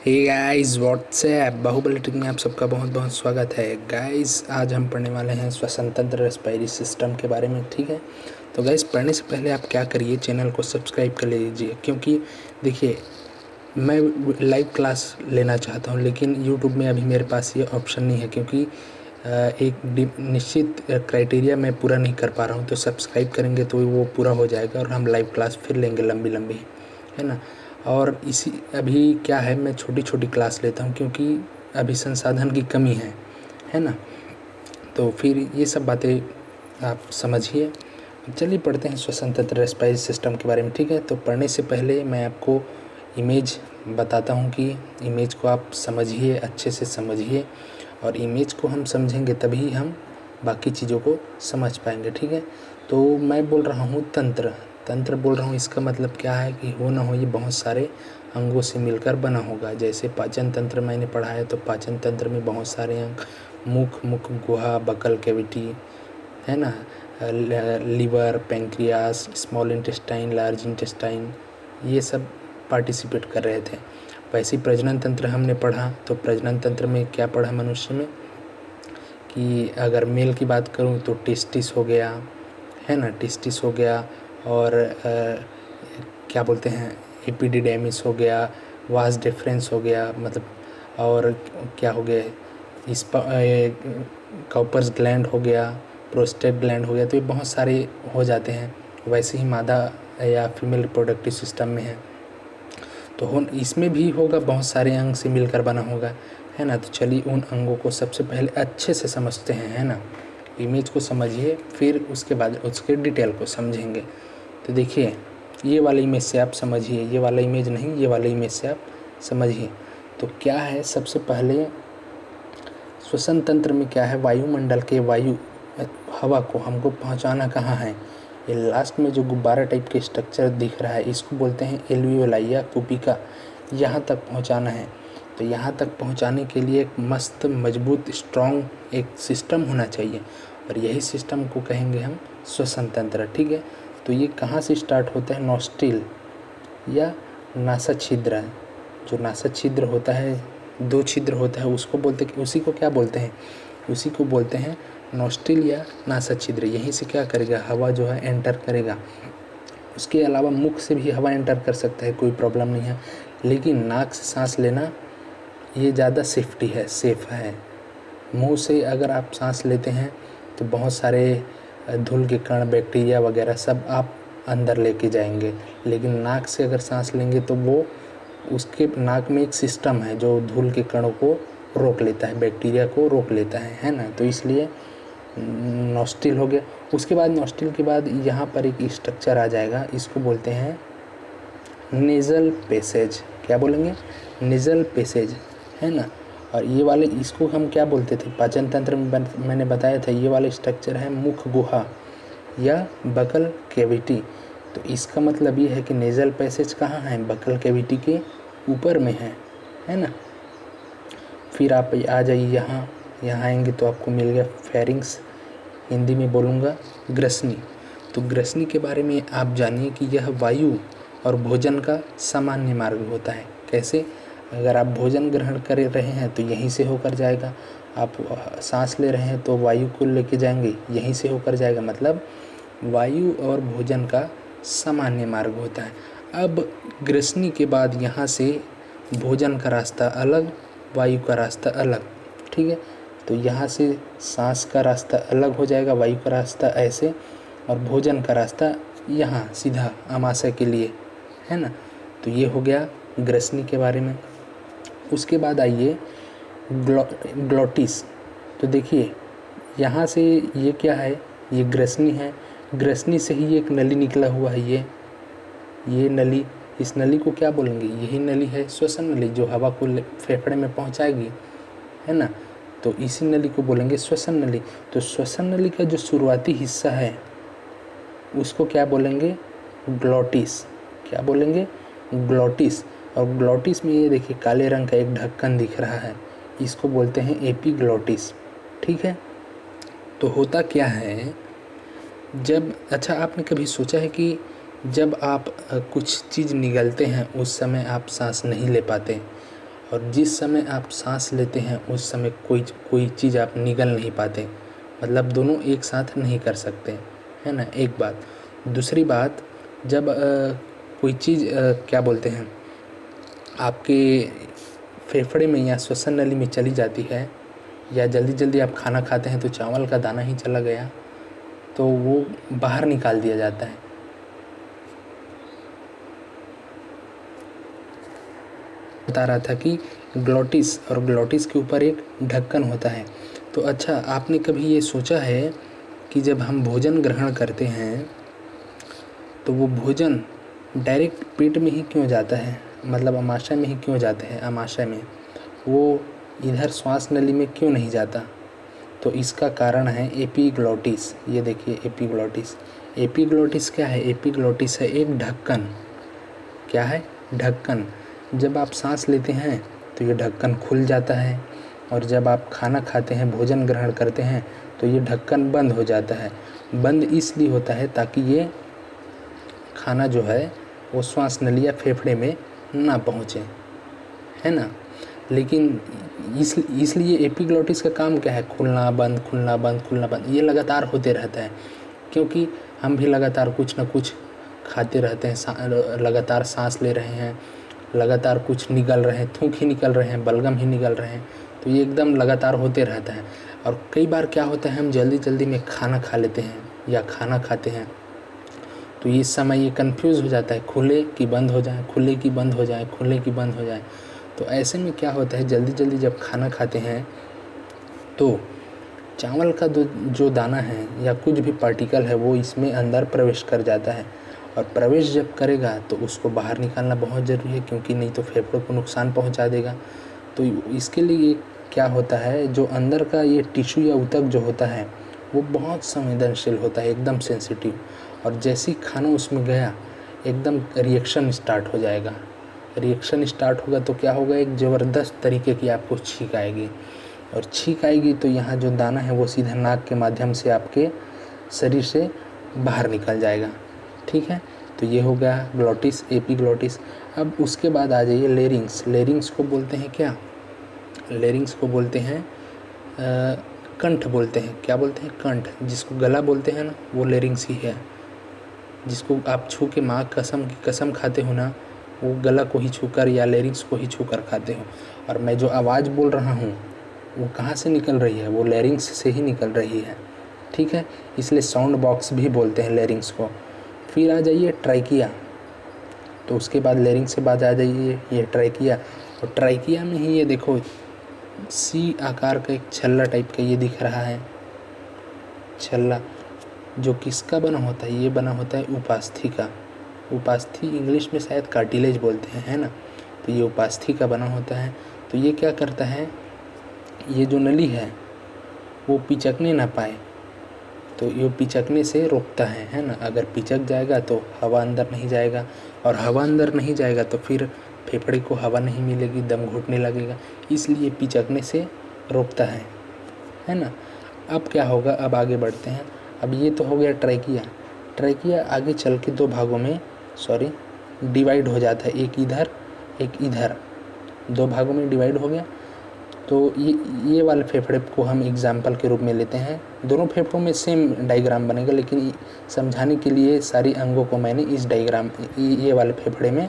हे guys WhatsApp Bahubali tech में आप सबका बहुत बहुत स्वागत है। गाइस आज हम पढ़ने वाले हैं श्वसन तंत्र रेस्पिरेटरी सिस्टम के बारे में। ठीक है, तो गाइस पढ़ने से पहले आप क्या करिए, चैनल को सब्सक्राइब कर लीजिए, क्योंकि देखिए मैं लाइव क्लास लेना चाहता हूं, लेकिन यूट्यूब में अभी मेरे पास ये ऑप्शन नहीं है, क्योंकि एक निश्चित क्राइटेरिया मैं पूरा नहीं कर पा रहा हूं। तो सब्सक्राइब करेंगे तो वो पूरा हो जाएगा और हम लाइव क्लास फिर लेंगे लंबी लंबी, है ना। और इसी अभी क्या है, मैं छोटी छोटी क्लास लेता हूँ क्योंकि अभी संसाधन की कमी है ना। तो फिर ये सब बातें आप समझिए। चलिए पढ़ते हैं श्वसन तंत्र रेस्पिरेटरी सिस्टम के बारे में। ठीक है, तो पढ़ने से पहले मैं आपको इमेज बताता हूँ कि इमेज को आप समझिए, अच्छे से समझिए, और इमेज को हम समझेंगे तभी हम बाकी चीज़ों को समझ पाएंगे। ठीक है, तो मैं बोल रहा हूँ तंत्र तंत्र बोल रहा हूँ, इसका मतलब क्या है कि हो ना हो ये बहुत सारे अंगों से मिलकर बना होगा। जैसे पाचन तंत्र मैंने पढ़ा है, तो पाचन तंत्र में बहुत सारे अंग, मुख, गुहा, बकल कैविटी, है ना, liver, pancreas, small intestine, large intestine, ये सब पार्टिसिपेट कर रहे थे। वैसे ही प्रजनन तंत्र हमने पढ़ा, तो प्रजनन तंत्र में क्या पढ़ा मनुष्य में कि अगर मेल की बात करूं तो टेस्टिस हो गया, है ना, टेस्टिस हो गया, और क्या बोलते हैं, एपिडिडेमिस हो गया, वास डिफरेंस हो गया, मतलब, और क्या हो गया, इस कॉपर्स ग्लैंड हो गया, प्रोस्टेट ग्लैंड हो गया। तो ये बहुत सारे हो जाते हैं। वैसे ही मादा या फीमेल रिप्रोडक्टिव सिस्टम में है, तो इसमें भी होगा, बहुत सारे अंग से मिलकर बना होगा, है ना। तो चलिए उन अंगों को सबसे पहले अच्छे से समझते हैं, है ना। इमेज को समझिए, फिर उसके बाद उसके डिटेल को समझेंगे। तो देखिए ये वाला इमेज से आप समझिए, ये वाला इमेज नहीं, ये वाला इमेज से आप समझिए। तो क्या है, सबसे पहले श्वसन तंत्र में क्या है, वायुमंडल के वायु हवा को हमको पहुंचाना कहाँ है, ये लास्ट में जो गुब्बारा टाइप के स्ट्रक्चर दिख रहा है, इसको बोलते हैं एल्वियोलाई या कुपिका। यहाँ तक पहुँचाना है। तो यहाँ तक पहुँचाने के लिए एक मस्त मजबूत स्ट्रॉन्ग एक सिस्टम होना चाहिए, और यही सिस्टम को कहेंगे हम श्वसन तंत्र। ठीक है, तो ये कहाँ से स्टार्ट होता है, नॉस्ट्रिल या नासा छिद्र। जो नासा छिद्र होता है, 2 छिद्र होता है, उसको बोलते, उसी को क्या बोलते हैं, उसी को बोलते हैं नॉस्ट्रिल या नासा छिद्र। यहीं से क्या करेगा, हवा जो है एंटर करेगा। उसके अलावा मुख से भी हवा एंटर कर सकता है, कोई प्रॉब्लम नहीं है, लेकिन नाक से सांस लेना ये ज़्यादा सेफ है। मुंह से अगर आप सांस लेते हैं तो बहुत सारे धूल के कण, बैक्टीरिया वगैरह सब आप अंदर लेके जाएंगे, लेकिन नाक से अगर सांस लेंगे तो वो, उसके नाक में एक सिस्टम है जो धूल के कणों को रोक लेता है, बैक्टीरिया को रोक लेता है ना। तो इसलिए नॉस्ट्रिल हो गया। उसके बाद नॉस्ट्रिल के बाद यहाँ पर एक स्ट्रक्चर आ जाएगा, इसको बोलते हैं नेज़ल पैसेज। क्या बोलेंगे, नेज़ल पैसेज, है ना। और ये वाले, इसको हम क्या बोलते थे, पाचन तंत्र में मैंने बताया था, ये वाले स्ट्रक्चर है मुख गुहा या बकल कैविटी। तो इसका मतलब ये है कि नेज़ल पैसेज कहाँ है, बकल कैविटी के ऊपर में है ना। फिर आप आ जाइए यहाँ आएंगे तो आपको मिल गया फेरिंग्स, हिंदी में बोलूँगा ग्रसनी। तो ग्रसनी के बारे में आप जानिए कि यह वायु और भोजन का सामान्य मार्ग होता है। कैसे, अगर आप भोजन ग्रहण कर रहे हैं तो यहीं से होकर जाएगा, आप सांस ले रहे हैं तो वायु को लेके जाएंगे, यहीं से होकर जाएगा, मतलब वायु और भोजन का सामान्य मार्ग होता है। अब ग्रसनी के बाद यहाँ से भोजन का रास्ता अलग, वायु का रास्ता अलग। ठीक है, तो यहाँ से सांस का रास्ता अलग हो जाएगा, वायु का रास्ता ऐसे, और भोजन का रास्ता यहाँ सीधा आमाशय के लिए, है ना। तो ये हो गया ग्रसनी के बारे में। उसके बाद आइए ग्लोटिस। तो देखिए यहाँ से ये क्या है, ये ग्रसनी है, ग्रसनी से ही एक नली निकला हुआ है, ये नली, इस नली को क्या बोलेंगे, यही नली है श्वसन नली, जो हवा को फेफड़े में पहुंचाएगी, है ना। तो इसी नली को बोलेंगे श्वसन नली। तो श्वसन नली का जो शुरुआती हिस्सा है उसको क्या बोलेंगे, ग्लोटिस। क्या बोलेंगे, ग्लोटिस। और ग्लोटिस में ये देखिए काले रंग का एक ढक्कन दिख रहा है, इसको बोलते हैं एपिग्लोटिस। ठीक है, तो होता क्या है, जब, अच्छा आपने कभी सोचा है कि जब आप कुछ चीज़ निगलते हैं उस समय आप सांस नहीं ले पाते, और जिस समय आप सांस लेते हैं उस समय कोई चीज़ आप निगल नहीं पाते, मतलब दोनों एक साथ नहीं कर सकते, है ना, एक बात। दूसरी बात, जब कोई चीज़ क्या बोलते हैं आपके फेफड़े में या श्वसन नली में चली जाती है, या जल्दी जल्दी आप खाना खाते हैं तो चावल का दाना ही चला गया तो वो बाहर निकाल दिया जाता है। बता रहा था कि ग्लॉटिस, और ग्लॉटिस के ऊपर एक ढक्कन होता है। तो अच्छा, आपने कभी ये सोचा है कि जब हम भोजन ग्रहण करते हैं तो वो भोजन डायरेक्ट पेट में ही क्यों जाता है, मतलब आमाशय में ही क्यों जाते हैं, आमाशय में, वो इधर श्वास नली में क्यों नहीं जाता? तो इसका कारण है एपिग्लॉटिस। ये देखिए एपिग्लॉटिस। एपिग्लॉटिस क्या है? एपिग्लॉटिस है एक ढक्कन। क्या है? ढक्कन। जब आप सांस लेते हैं तो ये ढक्कन खुल जाता है, और जब आप खाना खाते हैं, भोजन ग्रहण करते हैं, तो ये ढक्कन बंद हो जाता है। बंद इसलिए होता है ताकि ये खाना जो है वो श्वास नली या फेफड़े में ना पहुँचे, है ना। लेकिन इसलिए एपिग्लॉटिस का काम क्या है? खुलना बंद, खुलना बंद, खुलना बंद, ये लगातार होते रहता है, क्योंकि हम भी लगातार कुछ ना कुछ खाते रहते हैं, लगातार सांस ले रहे हैं, लगातार कुछ निकल रहे हैं, थूक ही निकल रहे हैं, बलगम ही निकल रहे हैं, तो ये एकदम लगातार होते रहता है। और कई बार क्या होता है, हम जल्दी जल्दी में खाना खा लेते हैं या खाना खाते हैं, तो इस समय ये कंफ्यूज हो जाता है, खुले कि बंद हो जाए, खुले कि बंद हो जाए, खुले कि बंद हो जाए। तो ऐसे में क्या होता है, जल्दी जल्दी जब खाना खाते हैं तो चावल का जो दाना है या कुछ भी पार्टिकल है वो इसमें अंदर प्रवेश कर जाता है, और प्रवेश जब करेगा तो उसको बाहर निकालना बहुत ज़रूरी है, क्योंकि नहीं तो फेफड़ों को नुकसान पहुंचा देगा। तो इसके लिए क्या होता है, जो अंदर का ये टिश्यू या ऊतक जो होता है वो बहुत संवेदनशील होता है, एकदम सेंसिटिव, और जैसे ही खाना उसमें गया एकदम रिएक्शन स्टार्ट हो जाएगा। रिएक्शन स्टार्ट होगा तो क्या होगा, एक ज़बरदस्त तरीके की आपको छींक आएगी, और छींक आएगी तो यहाँ जो दाना है वो सीधा नाक के माध्यम से आपके शरीर से बाहर निकल जाएगा। ठीक है, तो ये हो गया ग्लॉटिस, एपिग्लॉटिस। अब उसके बाद आ जाइए लेरिंग्स। लेरिंग्स को बोलते हैं क्या? लेरिंग्स को बोलते हैं कंठ बोलते हैं। क्या बोलते हैं? कंठ। जिसको गला बोलते हैं ना, वो लेरिंग्स ही है। जिसको आप छू के माँ कसम की कसम खाते हो ना, वो गला को ही छूकर या लेरिंग्स को ही छूकर खाते हो। और मैं जो आवाज़ बोल रहा हूँ वो कहाँ से निकल रही है? वो लेरिंग्स से ही निकल रही है। ठीक है, इसलिए साउंड बॉक्स भी बोलते हैं लेरिंग्स को। फिर आ जाइए ट्राइकिया। तो उसके बाद लेरिंग्स के बाद आ जाइए ये ट्राइकिया। और ट्राइकिया में ही ये देखो सी आकार का एक छल्ला टाइप का ये दिख रहा है, छल्ला, जो किसका बना होता है? ये बना होता है उपास्थि का। उपास्थि इंग्लिश में शायद कार्टिलेज बोलते हैं, है ना। तो ये उपास्थि का बना होता है। तो ये क्या करता है, ये जो नली है वो पिचकने ना पाए, तो ये पिचकने से रोकता है ना। अगर पिचक जाएगा तो हवा अंदर नहीं जाएगा, और हवा अंदर नहीं जाएगा तो फिर फेफड़े को हवा नहीं मिलेगी, दम घुटने लगेगा, इसलिए पिचकने से रोकता है ना। अब क्या होगा, अब आगे बढ़ते हैं। अब ये तो हो गया ट्रैकिया। ट्रैकिया आगे चल के दो भागों में डिवाइड हो जाता है, एक इधर एक इधर, दो भागों में डिवाइड हो गया। तो ये वाले फेफड़े को हम एग्जाम्पल के रूप में लेते हैं। दोनों फेफड़ों में सेम डायग्राम बनेगा, लेकिन समझाने के लिए सारी अंगों को मैंने इस डायग्राम ये वाले फेफड़े में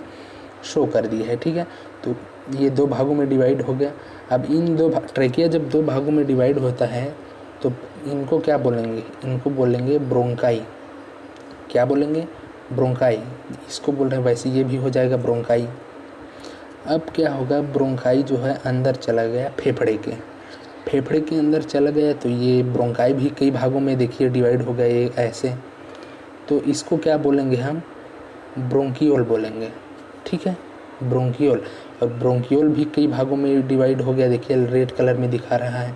शो कर दिया है। ठीक है, तो ये दो भागों में डिवाइड हो गया। अब इन ट्रैकिया जब दो भागों में डिवाइड होता है तो इनको क्या बोलेंगे? इनको बोलेंगे ब्रोंकाई। क्या बोलेंगे? ब्रोंकाई। इसको बोल रहे हैं, वैसे ये भी हो जाएगा ब्रोंकाई। अब क्या होगा, ब्रोंकाई जो है अंदर चला गया फेफड़े के अंदर चला गया, तो ये ब्रोंकाई भी कई भागों में देखिए डिवाइड हो गए ऐसे। तो इसको क्या बोलेंगे हम? ब्रोंकियोल बोलेंगे। ठीक है, ब्रोंकियोल। और ब्रोंकियोल भी कई भागों में डिवाइड हो गया, देखिए रेड कलर में दिखा रहा है,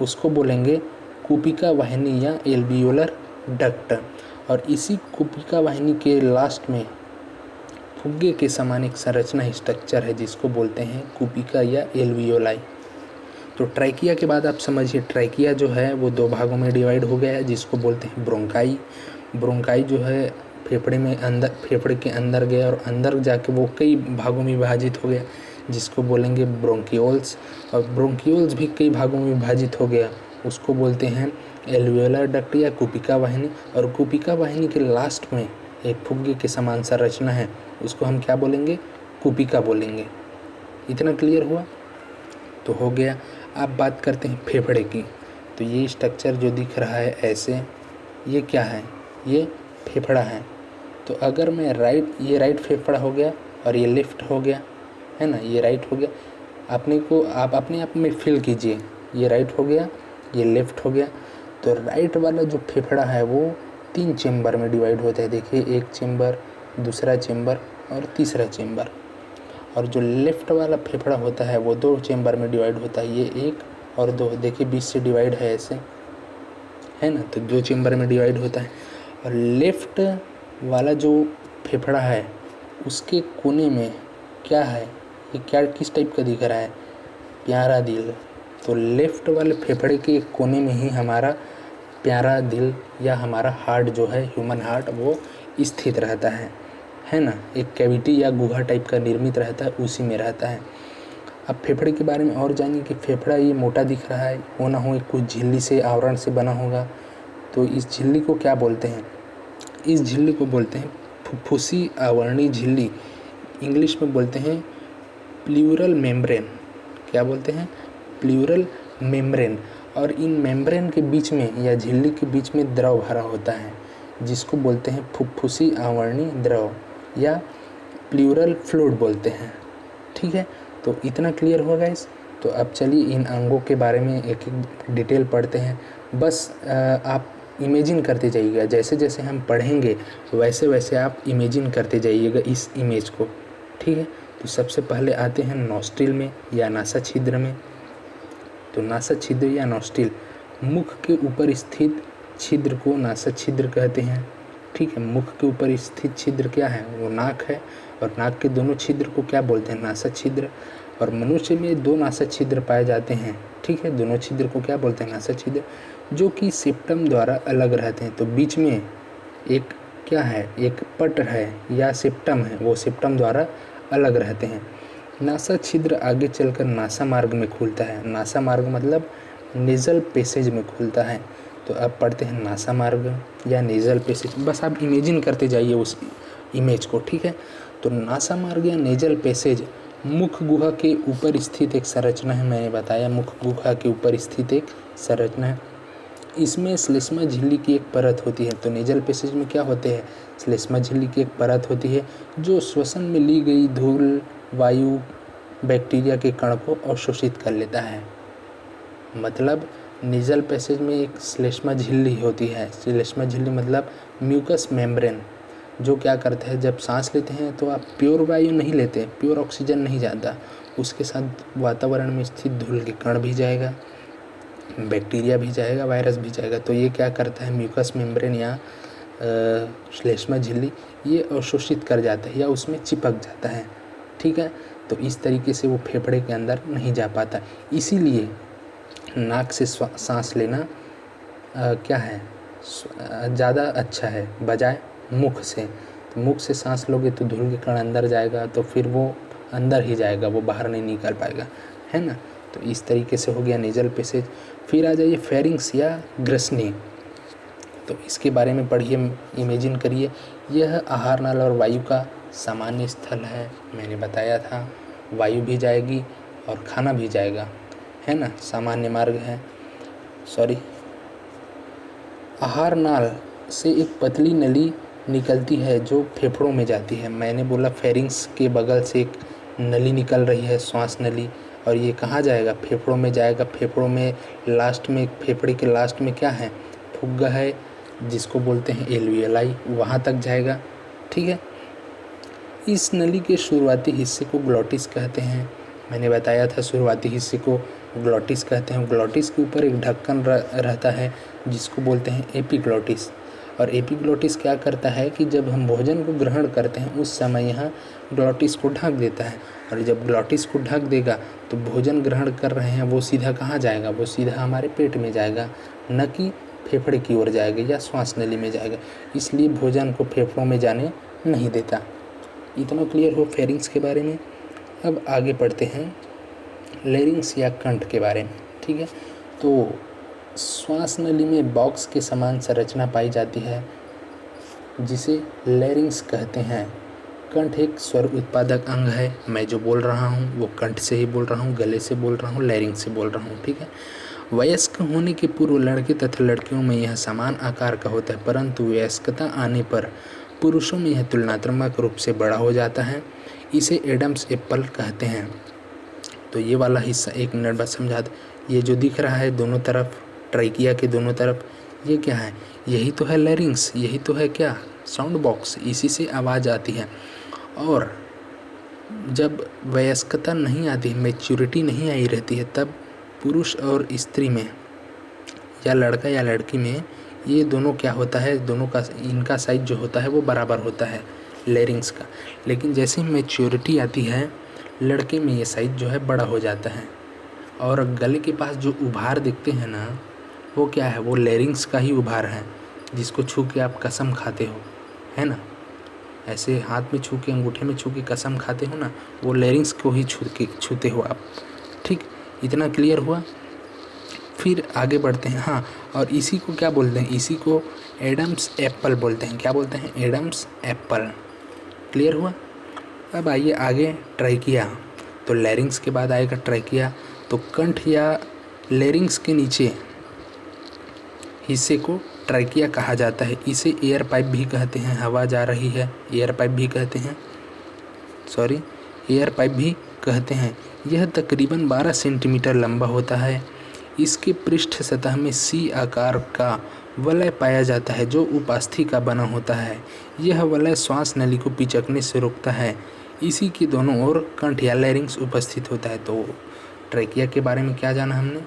उसको बोलेंगे कूपिका वाहिनी या एल्वियोलर डक्ट। और इसी कूपिका वाहिनी के लास्ट में फुग्गे के समान एक संरचना स्ट्रक्चर है जिसको बोलते हैं कूपिका या एल्वियोलाई। तो ट्रैकिया के बाद आप समझिए, ट्रैकिया जो है वो दो भागों में डिवाइड हो गया है जिसको बोलते हैं ब्रोंकाई। ब्रोंकाई जो है फेफड़े के अंदर गया और अंदर जाके वो कई भागों में विभाजित हो गया। जिसको बोलेंगे ब्रोंकियोल्स। और ब्रोंकियोल्स भी कई भागों में विभाजित हो गया, उसको बोलते हैं एल्वियोलर डक्ट या कुपिका वाहिनी। और कुपिका वाहिनी के लास्ट में एक फुग्गे के समान संरचना है, उसको हम क्या बोलेंगे, कुपिका बोलेंगे। इतना क्लियर हुआ तो हो गया। अब बात करते हैं फेफड़े की। तो ये स्ट्रक्चर जो दिख रहा है ऐसे, ये क्या है, ये फेफड़ा है। तो अगर मैं ये राइट फेफड़ा हो गया और ये लेफ्ट हो गया, है ना, ये राइट हो गया। आप अपने आप में फील कीजिए, ये राइट हो गया, ये लेफ्ट हो गया। तो राइट वाला जो फेफड़ा है वो 3 चेम्बर में डिवाइड होता है। देखिए, एक चेम्बर, दूसरा चेम्बर और तीसरा चेम्बर। और जो लेफ्ट वाला फेफड़ा होता है वो 2 चेम्बर में डिवाइड होता है, ये 1 और 2। देखिए बीच से डिवाइड है ऐसे, है ना, तो 2 चेम्बर में डिवाइड होता है। और लेफ्ट वाला जो फेफड़ा है उसके कोने में क्या है, ये क्या किस टाइप का दिख रहा है, प्यारा दिल। तो लेफ्ट वाले फेफड़े के एक कोने में ही हमारा प्यारा दिल या हमारा हार्ट जो है, ह्यूमन हार्ट, वो स्थित रहता है ना। एक कैविटी या गुहा टाइप का निर्मित रहता है, उसी में रहता है। अब फेफड़े के बारे में और जानिए कि फेफड़ा ये मोटा दिख रहा है, हो ना हो कुछ झिल्ली से, आवरण से बना होगा। तो इस झिल्ली को क्या बोलते हैं, इस झिल्ली को बोलते हैं फुफ्फुसी आवरणी झिल्ली। इंग्लिश में बोलते हैं प्लूरल मेम्ब्रेन। क्या बोलते हैं, प्लूरल मेम्ब्रेन। और इन मेम्ब्रेन के बीच में या झिल्ली के बीच में द्रव भरा होता है, जिसको बोलते हैं फुफ्फुसी आवरणी द्रव या प्लूरल फ्लूइड बोलते हैं। ठीक है, तो इतना क्लियर हुआ गाइस। तो अब चलिए इन अंगों के बारे में एक एक डिटेल पढ़ते हैं। बस आप इमेजिन करते जाइएगा, जैसे जैसे हम पढ़ेंगे वैसे वैसे आप इमेजिन करते जाइएगा इस इमेज को। ठीक है, तो सबसे पहले आते हैं नॉस्ट्रिल में या नासा छिद्र में। तो नासा छिद्र या नॉस्ट्रिल, मुख के ऊपर स्थित छिद्र को नासा छिद्र कहते हैं। ठीक है, मुख के ऊपर स्थित छिद्र क्या है, वो नाक है। और नाक के दोनों छिद्र को क्या बोलते हैं, नासा छिद्र। और मनुष्य में 2 नासा छिद्र पाए जाते हैं। ठीक है, दोनों छिद्र को क्या बोलते हैं, नासा छिद्र, जो कि सेप्टम द्वारा अलग रहते हैं। तो बीच में एक क्या है, एक पट है या सेप्टम है, वो सेप्टम द्वारा अलग रहते हैं। नासा छिद्र आगे चलकर नासा मार्ग में खुलता है। नासा मार्ग मतलब नेज़ल पैसेज में खुलता है। तो अब पढ़ते हैं नासा मार्ग या नेज़ल पैसेज। बस आप इमेजिन करते जाइए उस इमेज को। ठीक है, तो नासा मार्ग या नेज़ल पैसेज मुख गुहा के ऊपर स्थित एक संरचना है। मैंने बताया मुख गुहा के ऊपर स्थित एक संरचना है। इसमें श्लेष्मा झिल्ली की एक परत होती है। तो नेज़ल पैसेज में क्या होते हैं, श्लेष्मा झिल्ली की एक परत होती है जो श्वसन में ली गई धूल, वायु, बैक्टीरिया के कण को अवशोषित कर लेता है। मतलब नेज़ल पैसेज में एक श्लेष्मा झिल्ली होती है। श्लेष्मा झिल्ली मतलब म्यूकस मेम्ब्रेन, जो क्या करता है, जब सांस लेते हैं तो आप प्योर वायु नहीं लेते, प्योर ऑक्सीजन नहीं जाता, उसके साथ वातावरण में स्थित धूल के कण भी जाएगा, बैक्टीरिया भी जाएगा, वायरस भी जाएगा। तो ये क्या करता है, म्यूकस मेम्ब्रेन या श्लेष्मा झिल्ली ये अवशोषित कर जाता है या उसमें चिपक जाता है। ठीक है, तो इस तरीके से वो फेफड़े के अंदर नहीं जा पाता। इसीलिए नाक से सांस लेना क्या है, ज़्यादा अच्छा है बजाय मुख से। तो मुख से सांस लोगे तो धूल के कण अंदर जाएगा, तो फिर वो अंदर ही जाएगा, वो बाहर नहीं निकल पाएगा, है ना। तो इस तरीके से हो गया नेज़ल पैसेज। फिर आ जाइए फेरिंक्स या ग्रसनी। तो इसके बारे में पढ़िए, इमेजिन करिए। यह आहार नाल और वायु का सामान्य स्थल है। मैंने बताया था वायु भी जाएगी और खाना भी जाएगा, है ना, सामान्य मार्ग है। आहार नाल से एक पतली नली निकलती है जो फेफड़ों में जाती है। मैंने बोला फेरिंक्स के बगल से एक नली निकल रही है, श्वास नली, और ये कहाँ जाएगा, फेफड़ों में जाएगा। फेफड़ों में लास्ट में, फेफड़े के लास्ट में क्या है, फुग्गा है जिसको बोलते हैं एल्वियोलाई, वहाँ तक जाएगा। ठीक है, इस नली के शुरुआती हिस्से को ग्लॉटिस कहते हैं। मैंने बताया था शुरुआती हिस्से को ग्लॉटिस कहते हैं। ग्लॉटिस के ऊपर एक ढक्कन रहता है जिसको बोलते हैं एपिग्लॉटिस। और एपिग्लॉटिस क्या करता है कि जब हम भोजन को ग्रहण करते हैं उस समय यहाँ ग्लॉटिस को ढक देता है। और जब ग्लॉटिस को ढक देगा तो भोजन ग्रहण कर रहे हैं वो सीधा कहाँ जाएगा, वो सीधा हमारे पेट में जाएगा, न कि फेफड़े की ओर जाएगा या श्वास नली में जाएगा। इसलिए भोजन को फेफड़ों में जाने नहीं देता। इतना क्लियर हो फेरिंग्स के बारे में। अब आगे पढ़ते हैं लैरिंक्स या कंठ के बारे में, ठीक है। तो श्वास नली में बॉक्स के समान संरचना पाई जाती है जिसे लैरिंक्स कहते हैं। कंठ एक स्वर उत्पादक अंग है। मैं जो बोल रहा हूँ वो कंठ से ही बोल रहा हूँ, गले से बोल रहा हूँ, लैरिंक्स से बोल रहा हूँ, ठीक है। वयस्क होने के पूर्व लड़के तथा लड़कियों में यह समान आकार का होता है, परंतु वयस्कता आने पर पुरुषों में यह तुलनात्मक रूप से बड़ा हो जाता है। इसे एडम्स एप्पल कहते हैं। तो ये वाला हिस्सा 1 मिनट बाद समझा दो। ये जो दिख रहा है दोनों तरफ, ट्राइकिया के दोनों तरफ, ये क्या है? यही तो है लैरिंक्स, यही तो है क्या? Sound box. इसी से आवाज़ आती है। और जब वयस्कता नहीं आती, मैच्योरिटी नहीं आई रहती है, तब पुरुष और स्त्री में या लड़का या लड़की में ये दोनों क्या होता है, दोनों का इनका साइज जो होता है वो बराबर होता है लैरिंक्स का। लेकिन जैसे ही मैच्योरिटी आती है, लड़के में ये साइज जो है बड़ा हो जाता है। और गले के पास जो उभार दिखते हैं ना, वो क्या है? वो लैरिंक्स का ही उभार है, जिसको छू के आप कसम खाते हो, है ना। ऐसे हाथ में छू के, अंगूठे में छू के कसम खाते हो ना, वो लैरिंक्स को ही छूते हो आप, ठीक। इतना क्लियर हुआ। फिर आगे बढ़ते हैं। हाँ, और इसी को क्या बोलते हैं? इसी को एडम्स एप्पल बोलते हैं। क्या बोलते हैं? Adam's apple. क्लियर हुआ। अब आइए आगे, ट्राइकिया। तो लैरिंक्स के बाद आएगा ट्राइकिया। तो कंठ या लैरिंक्स के नीचे हिस्से को ट्राइकिया कहा जाता है। इसे एयर पाइप भी कहते हैं। हवा जा रही है, एयर पाइप भी कहते हैं, सॉरी, एयर पाइप भी कहते हैं। यह तकरीबन 12 सेंटीमीटर लंबा होता है। इसके पृष्ठ सतह में सी आकार का वलय पाया जाता है जो उपास्थि का बना होता है। यह वलय श्वास नली को पिचकने से रोकता है। इसी के दोनों ओर कंठ या लैरिंक्स उपस्थित होता है। तो ट्रैकिया के बारे में क्या जाना हमने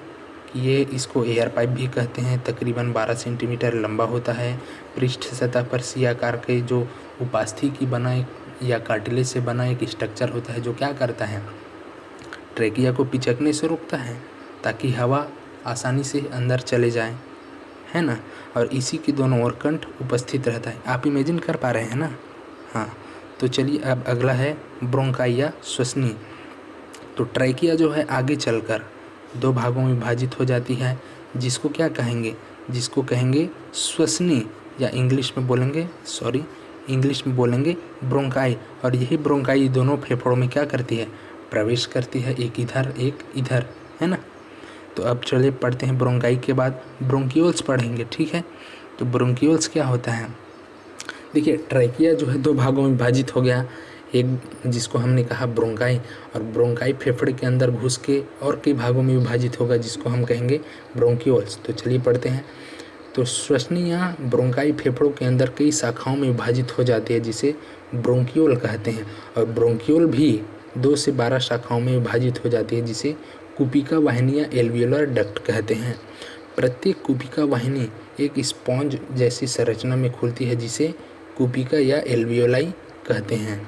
कि ये इसको एयर पाइप भी कहते हैं। तकरीबन 12 सेंटीमीटर लंबा होता है। पृष्ठ सतह पर सी आकार के जो उपास्थि की बना एक या कार्टिलेज से बना एक स्ट्रक्चर होता है जो क्या करता है, ट्रैकिया को पिचकने से रोकता है ताकि हवा आसानी से अंदर चले जाए, है ना। और इसी के दोनों ओर कंठ उपस्थित रहता है। आप इमेजिन कर पा रहे हैं ना? हाँ, तो चलिए अब अगला है ब्रोंकाई या श्वसनी। तो ट्रैकिया जो है आगे चलकर 2 भागों में विभाजित हो जाती है, जिसको क्या कहेंगे? जिसको कहेंगे श्वसनी, या इंग्लिश में बोलेंगे ब्रोंकाई। और यही ब्रोंकाई दोनों फेफड़ों में क्या करती है? प्रवेश करती है, एक इधर एक इधर, है ना। तो अब चलिए पढ़ते हैं ब्रोंकाई के बाद ब्रोंकियोल्स पढ़ेंगे, ठीक है। तो ब्रोंकियोल्स क्या होता है? देखिए, ट्रैकिया जो है 2 भागों में विभाजित हो गया। एक जिसको हमने कहा ब्रोंकाई, और ब्रोंकाई फेफड़े के अंदर घुस के और कई भागों में विभाजित होगा जिसको हम कहेंगे ब्रोंकियोल्स। तो चलिए पढ़ते हैं। तो श्वसनी या ब्रोंकाई फेफड़ों के अंदर कई शाखाओं में विभाजित हो जाती है जिसे ब्रोंकियोल कहते हैं। और ब्रोंकियोल भी 2 से 12 शाखाओं में विभाजित हो जाती है जिसे कुपिका वाहिनी या एल्वियोलर डक्ट कहते हैं। प्रत्येक कुपिका वाहिनी एक स्पॉन्ज जैसी संरचना में खुलती है जिसे कुपिका या एल्वियोलाई कहते हैं,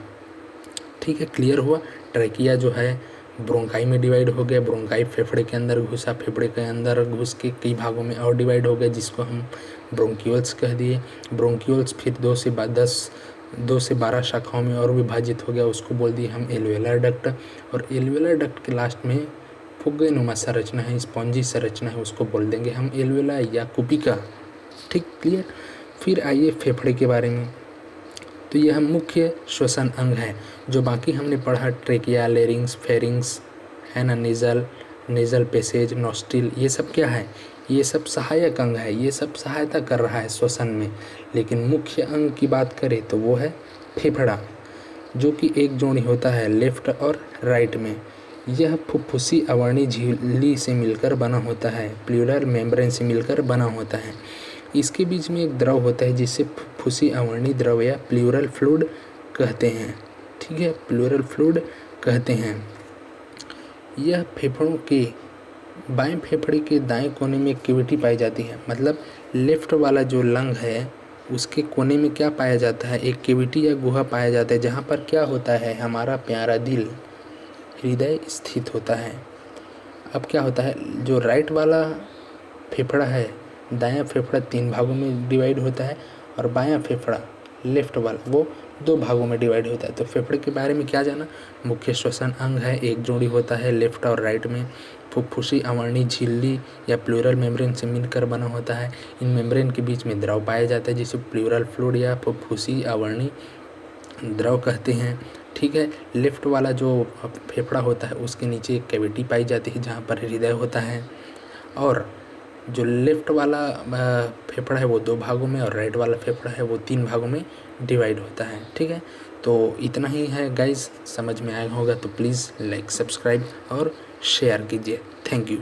ठीक है। क्लियर हुआ। ट्रैकिया जो है ब्रोंकाई में डिवाइड हो गया। ब्रोंकाई फेफड़े के अंदर घुसा, फेफड़े के अंदर घुस के कई भागों में और डिवाइड हो गया जिसको हम ब्रोंकियोल्स कह दिए। ब्रोंकियोल्स फिर 2 से 12 शाखाओं में और विभाजित हो गया, उसको बोल दिए हम एल्वियोलर डक्ट। और एल्वियोलर डक्ट के लास्ट में फुग्गेनुमा संरचना है, स्पॉन्जी संरचना है, उसको बोल देंगे हम एल्वियोलाई या कुपिका, ठीक। क्लियर। फिर आइए फेफड़े के बारे में। तो यह मुख्य श्वसन अंग है। जो बाकी हमने पढ़ा, ट्रेकिया, लैरिंक्स, फेरिंग्स, है ना, नेज़ल पैसेज, नॉस्ट्रिल, ये सब क्या है? ये सब सहायक अंग है, ये सब सहायता कर रहा है श्वसन में। लेकिन मुख्य अंग की बात करें तो वो है फेफड़ा, जो कि एक जोड़ी होता है लेफ्ट और राइट में। यह फुफ्फुसी अवर्णी झिल्ली से मिलकर बना होता है, प्लूरल मेम्ब्रेन से मिलकर बना होता है। इसके बीच में एक द्रव होता है जिसे फुफ्फुसी अवर्णी द्रव या प्लूरल फ्लूइड कहते हैं, ठीक है, प्लूरल फ्लूइड कहते हैं। यह फेफड़ों के बाएं फेफड़े के दाएं कोने में कैविटी पाई जाती है। मतलब लेफ्ट वाला जो लंग है उसके कोने में क्या पाया जाता है? एक कैविटी या गुहा पाया जाता है जहाँ पर क्या होता है? हमारा प्यारा दिल, हृदय स्थित होता है। अब क्या होता है, जो राइट वाला फेफड़ा है, दायां फेफड़ा 3 भागों में डिवाइड होता है, और बायां फेफड़ा लेफ्ट वाला वो दो भागों में डिवाइड होता है। तो फेफड़े के बारे में क्या जाना, मुख्य श्वसन अंग है, एक जोड़ी होता है लेफ्ट और राइट में। फुफ्फुसी आवरणी झिल्ली या प्लूरल मेम्ब्रेन से मिलकर बना होता है। इन मेम्ब्रेन के बीच में द्रव पाया जाता है जिसे प्लूरल फ्लूइड या फुफ्फुसी आवरणी द्रव कहते हैं। ठीक है, लेफ्ट वाला जो फेफड़ा होता है उसके नीचे एक कैविटी पाई जाती है जहाँ पर हृदय होता है, और जो लेफ्ट वाला फेफड़ा है वो 2 भागों में और राइट वाला फेफड़ा है वो 3 भागों में डिवाइड होता है। ठीक है, तो इतना ही है गाइस, समझ में आया होगा तो प्लीज़ लाइक, सब्सक्राइब और शेयर कीजिए। Thank you.